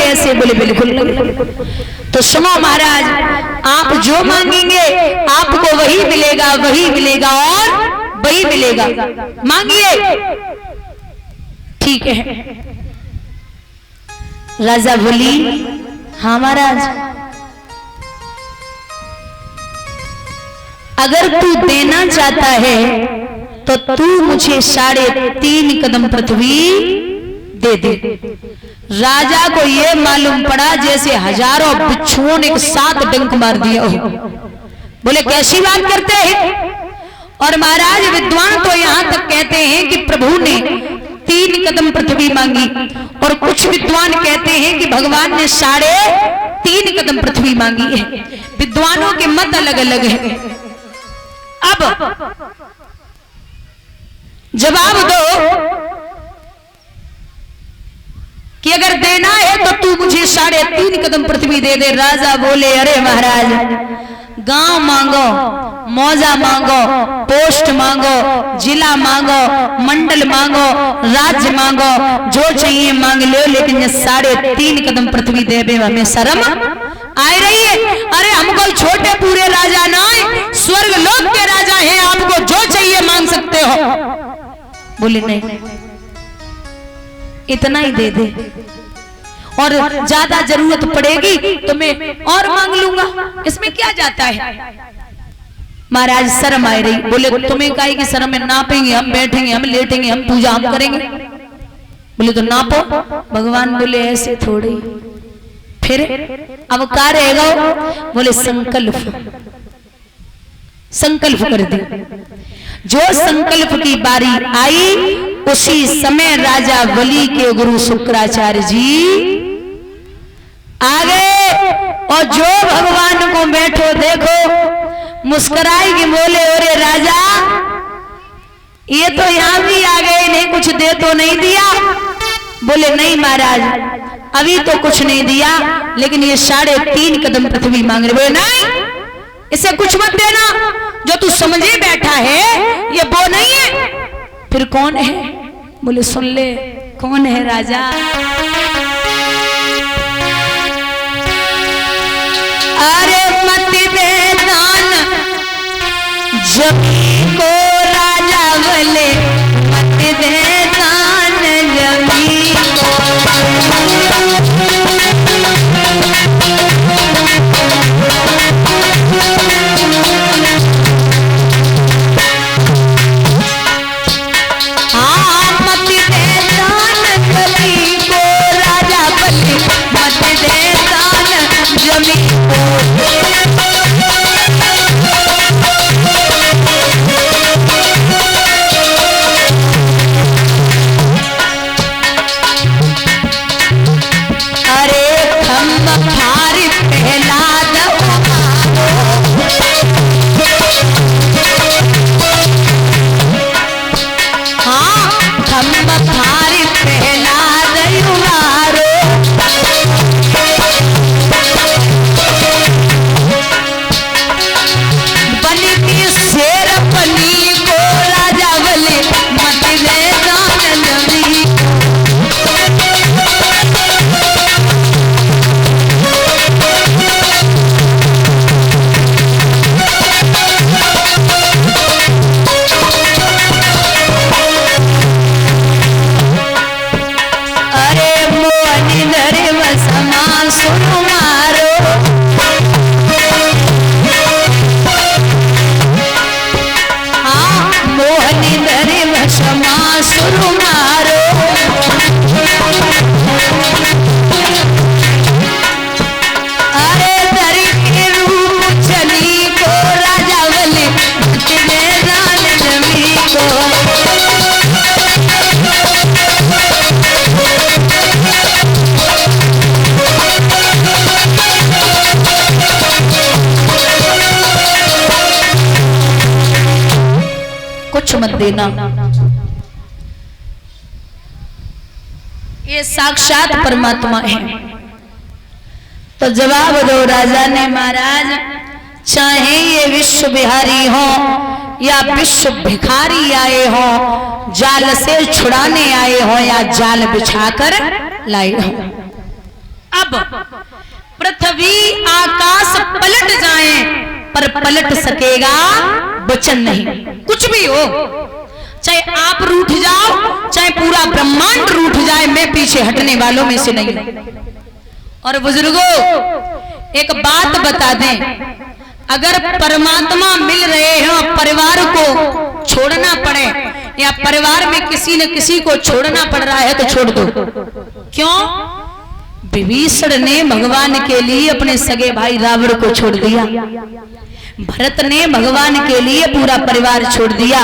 ऐसे? बोले बिल्कुल नहीं। तो सुनो महाराज, आप जो मांगेंगे आपको वही मिलेगा, वही मिलेगा और वही मिलेगा। मांगिए। ठीक है। राजा बोली, हाँ महाराज, अगर तू देना चाहता है तो तू मुझे 3.5 कदम पृथ्वी दे दे। राजा को यह मालूम पड़ा जैसे हजारों बिच्छुओं ने एक साथ डंक मार दिया हो। बोले कैसी बात करते हैं? और महाराज विद्वान तो यहां तक कहते हैं कि प्रभु ने 3 कदम पृथ्वी मांगी, और कुछ विद्वान कहते हैं कि भगवान ने 3.5 कदम पृथ्वी मांगी है। विद्वानों के मत अलग अलग है। अब जवाब दो कि अगर देना है तो तू मुझे 3.5 कदम पृथ्वी दे दे। राजा बोले, अरे महाराज, गांव मांगो, मौजा मांगो, पोस्ट मांगो, जिला मांगो, मंडल मांगो, राज्य मांगो, जो चाहिए मांग लो, लेकिन ये 3.5 कदम पृथ्वी देवे हमें शर्म आ रही है। अरे हम कोई छोटे पूरे राजा ना है, स्वर्ग लोक के राजा हैं, आपको जो चाहिए मांग सकते हो। बोले नहीं, इतना ही दे दे, और ज्यादा जरूरत पड़ेगी तो मैं और मांग लूंगा, इसमें क्या जाता है। महाराज शर्म आ रही। बोले तुम्हें काहे की शर्म है? नापेंगे हम, बैठेंगे हम, लेटेंगे हम, पूजा हम करेंगे। बोले तो नापो। भगवान बोले ऐसे थोड़ी। फिर अब क्या रहेगा? बोले संकल्प कर दे। जो संकल्प की बारी आई उसी समय राजा बलि के गुरु शुक्राचार्य जी आ गए, और जो भगवान को बैठो देखो मुस्कुराएगी। बोले अरे राजा, ये तो यहां भी आ गए, इन्हें कुछ दे तो नहीं दिया? बोले नहीं महाराज, अभी तो कुछ नहीं दिया, लेकिन ये 3.5 कदम पृथ्वी मांग रहे। बोले नहीं, इसे कुछ मत देना, जो तू समझे बैठा है ये वो नहीं है। फिर कौन है? बोले सुन ले, कौन है राजा? अरे मत दे दान जमीन को राजा, बोले मत दे दान जमीन को। मत देना। ये साक्षात परमात्मा है। तो जवाब दो राजा ने, महाराज चाहे ये विश्व बिहारी हो या विश्व भिखारी आए हो, जाल से छुड़ाने आए हो या जाल बिछाकर लाए हो, अब अब पृथ्वी आकाश पलट जाए पर पलट सकेगा वचन नहीं। कुछ भी हो, चाहे आप रूठ जाओ, चाहे पूरा ब्रह्मांड रूठ जाए, मैं पीछे हटने वालों में से नहीं। और बुजुर्गों, एक बात बता दें, अगर परमात्मा मिल रहे हैं, परिवार को छोड़ना पड़े या परिवार में किसी न किसी को छोड़ना पड़ रहा है तो छोड़ दो। क्यों? विभीषण ने भगवान के लिए अपने सगे भाई रावण को छोड़ दिया, भरत ने भगवान के लिए पूरा परिवार छोड़ दिया,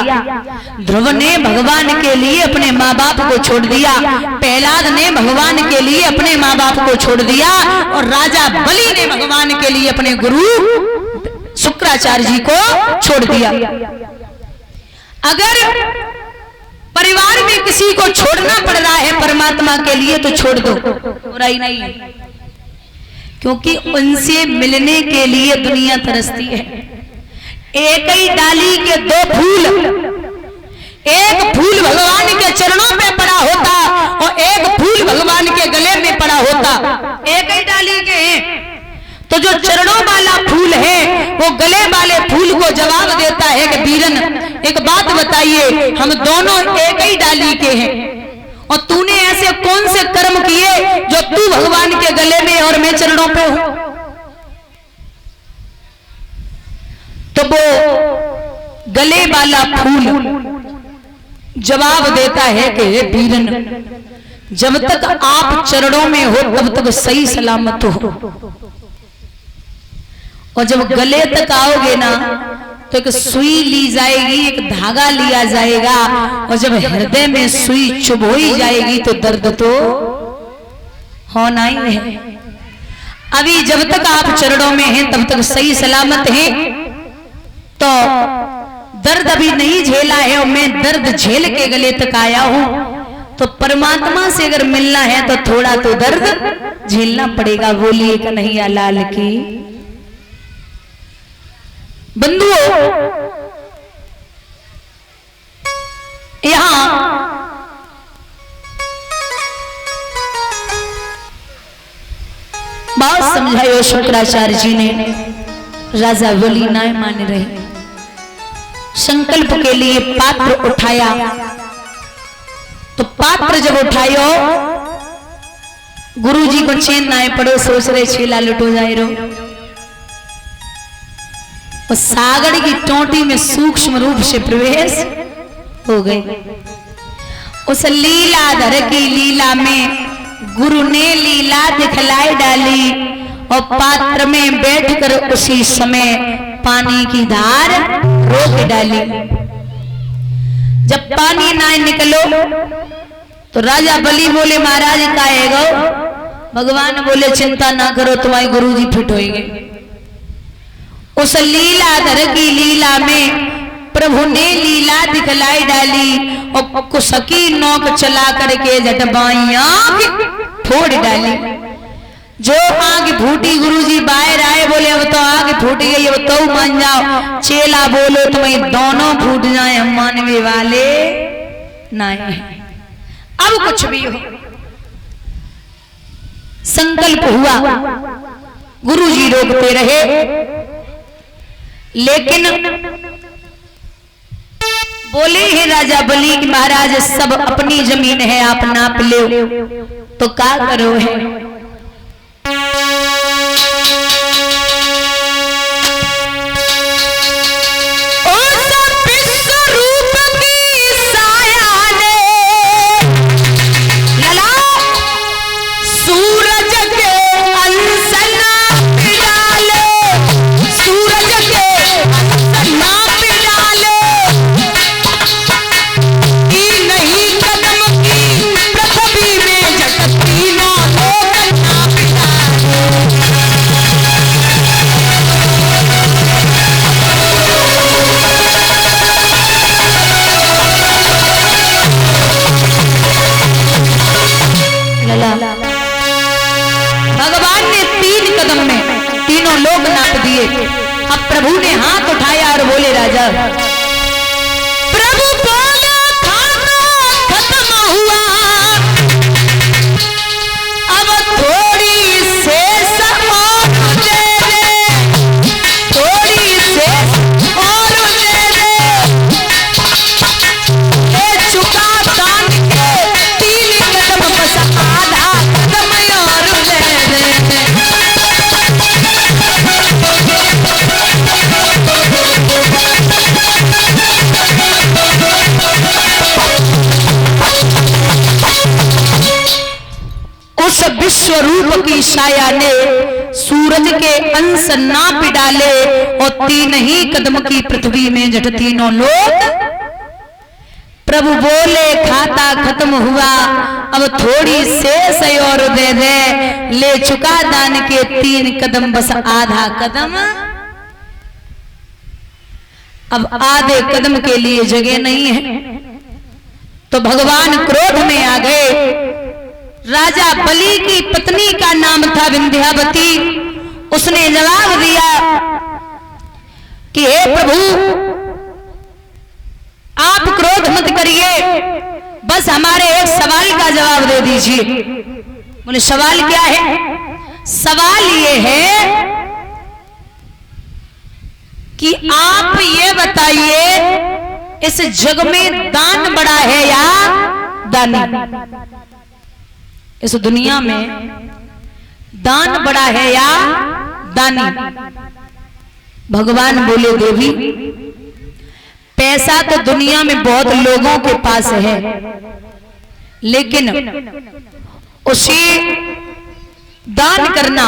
ध्रुव ने भगवान के लिए अपने माँ बाप को छोड़ दिया, प्रहलाद ने भगवान के लिए अपने माँ बाप को छोड़ दिया, और राजा बलि ने भगवान के लिए अपने गुरु शुक्राचार्य जी को छोड़ दिया। अगर परिवार में किसी को छोड़ना पड़ रहा है परमात्मा के लिए तो छोड़ दो, बुराई नहीं है, क्योंकि उनसे मिलने के लिए दुनिया तरसती है। एक ही डाली के दो फूल, एक फूल भगवान के चरणों पे पड़ा होता और एक फूल भगवान के गले में पड़ा होता, एक ही डाली के हैं। तो जो चरणों वाला फूल है वो गले वाले फूल को जवाब देता है कि वीरन एक बात बताइए, हम दोनों एक ही डाली के हैं और तूने ऐसे कौन से कर्म किए जो तू भगवान के गले में और मैं चरणों पे हूं। तो वो गले वाला फूल जवाब देता है कि हे वीरन, जब तक आप चरणों में हो तब तक सही सलामत हो, और जब गले तक आओगे ना तो एक सुई ली जाएगी, एक धागा लिया जाएगा, और जब हृदय में सुई चुभोई जाएगी तो दर्द तो होना ही है। अभी जब तक आप चरणों में हैं तब तक सही सलामत हैं, तो दर्द अभी नहीं झेला है और मैं दर्द झेल के गले तक आया हूं। तो परमात्मा से अगर मिलना है तो थोड़ा तो दर्द झेलना पड़ेगा। बोलिए कन्हैया लाल की। बंधुओं, यहां बहुत समझायो शुक्राचार्य जी ने, राजा बलि ना मान रहे, संकल्प के लिए पात्र उठाया। तो पात्र जब उठायो, गुरु जी को चैन ना पड़ो, सोच रहे छेला लुटो जाए रो। और सागर की टोटी में सूक्ष्म रूप से प्रवेश हो गए। उस लीलाधर की लीला में गुरु ने लीला दिखलाई डाली और पात्र में बैठकर उसी समय पानी की धार रोक डाली। जब पानी ना निकलो तो राजा बलि बोले महाराज का है गो। भगवान बोले चिंता ना करो, तुम्हारे गुरु जी फिट होंगे। उस लीलाधर की लीला में प्रभु ने लीला दिखलाई डाली और कुसकी नोक चला करके जटबाई आंख फोड़ डाली। जो आग फूटी, गुरुजी बाहर आए, बोले अब तो आग फूट गई, अब तो मान जाओ। चेला बोलो तुम्हें दोनों फूट जाए, हम मानने वाले नहीं। अब कुछ भी हो, संकल्प हुआ, गुरुजी रोकते रहे, लेकिन बोले हे राजा बलि कि महाराज सब अपनी जमीन है, आप नाप लो। तो क्या करो है? भगवान ने 3 कदम में तीनों लोग नाप दिए। अब प्रभु ने हाथ उठाया और बोले राजा, प्रभु बोले खाना खत्म हुआ, अब थोड़ी रूप की छाया ने सूरज के अंश नाप डाले और 3 ही कदम की पृथ्वी में जट तीनों लोग। प्रभु बोले खाता खत्म हुआ, अब थोड़ी शेष और दे दे, ले चुका दान के 3 कदम बस आधा कदम, अब आधे कदम के लिए जगह नहीं है। तो भगवान क्रोध में आ गए। राजा बलि की पत्नी का नाम था विंध्यावती। उसने जवाब दिया कि हे प्रभु आप क्रोध मत करिए, बस हमारे एक सवाल का जवाब दे दीजिए। बोले सवाल क्या है? सवाल ये है कि आप ये बताइए इस जग में दान बड़ा है या दानी? इस दुनिया में दान बड़ा है या दानी? भगवान बोले देवी पैसा तो दुनिया में बहुत लोगों के पास है, लेकिन उसे दान करना